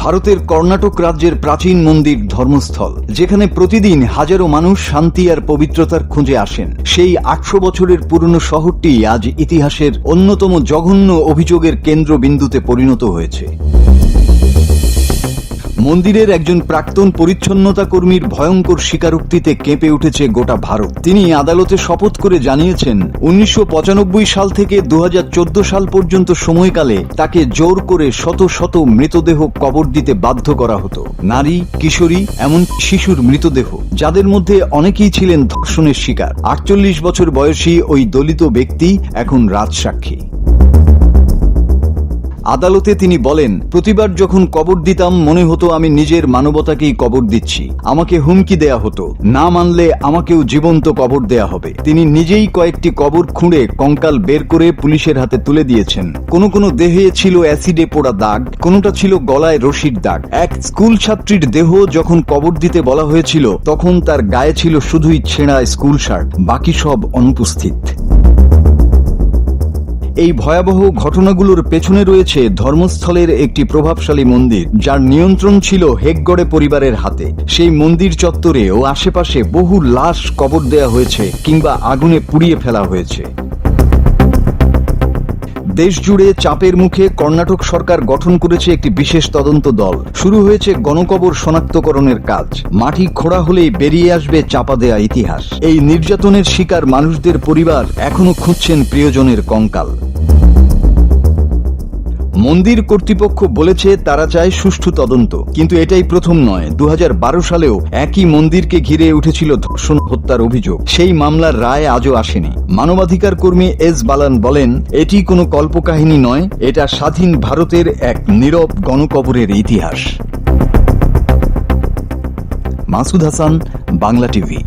ভারতের কর্ণাটক রাজ্যের প্রাচীন মন্দির ধর্মস্থল, যেখানে প্রতিদিন হাজারো মানুষ শান্তি আর পবিত্রতার খুঁজে আসেন। সেই 800 বছরের পুরনো শহরটি আজ ইতিহাসের অন্যতম জঘন্য অভিযোগের কেন্দ্রবিন্দুতে পরিণত হয়েছে। মন্দিরের একজন প্রাক্তন পরিচ্ছন্নতা কর্মীর ভয়ঙ্কর স্বীকারোক্তিতে কেঁপে উঠেছে গোটা ভারত। তিনি আদালতে শপথ করে জানিয়েছেন, 1995 সাল থেকে 2014 সাল পর্যন্ত সময়কালে তাকে জোর করে শত শত মৃতদেহ কবর দিতে বাধ্য করা হতো। নারী, কিশোরী, এমন শিশুর মৃতদেহ, যাদের মধ্যে অনেকেই ছিলেন ধর্ষণের শিকার। 48 বছর বয়সী ওই দলিত ব্যক্তি এখন রাজসাক্ষী। আদালতে তিনি বলেন, প্রতিবার যখন কবর দিতাম মনে হতো আমি নিজের মানবতাকেই কবর দিচ্ছি। আমাকে হুমকি দেয়া হতো, না মানলে আমাকেও জীবন্ত কবর দেয়া হবে। তিনি নিজেই কয়েকটি কবর খুঁড়ে কঙ্কাল বের করে পুলিশের হাতে তুলে দিয়েছেন। কোনো কোনো দেহে ছিল অ্যাসিডে পোড়া দাগ, কোনোটা ছিল গলায় রশির দাগ। এক স্কুল ছাত্রীর দেহ যখন কবর দিতে বলা হয়েছিল, তখন তার গায়ে ছিল শুধুই ছেঁড়া স্কুল শার্ট, বাকি সব অনুপস্থিত। এই ভয়াবহ ঘটনাগুলোর পেছনে রয়েছে ধর্মস্থলের একটি প্রভাবশালী মন্দির, যার নিয়ন্ত্রণ ছিল হেগগড়ে পরিবারের হাতে। সেই মন্দির চত্বরে ও আশেপাশে বহু লাশ কবর দেয়া হয়েছে কিংবা আগুনে পুড়িয়ে ফেলা হয়েছে। দেশজুড়ে চাপের মুখে কর্ণাটক সরকার গঠন করেছে একটি বিশেষ তদন্ত দল। শুরু হয়েছে গণকবর শনাক্তকরণের কাজ। মাটি খোঁড়া হলেই বেরিয়ে আসবে চাপা দেয়া ইতিহাস। এই নির্যাতনের শিকার মানুষদের পরিবার এখনো খুঁজছেন প্রিয়জনের কঙ্কাল। মন্দির কর্তৃপক্ষ বলেছে তারা চায় সুষ্ঠু তদন্ত, কিন্তু এটাই প্রথম নয়। 2012 সালেও একই মন্দিরকে ঘিরে উঠেছিল ধর্ষণ হত্যার অভিযোগ। সেই মামলার রায় আজও আসেনি। মানবাধিকার কর্মী এস বালান বলেন, এটি কোনো কল্পকাহিনী নয়, এটা স্বাধীন ভারতের এক নীরব গণকবরের ইতিহাস। মাসুদ হাসান, বাংলা টিভি।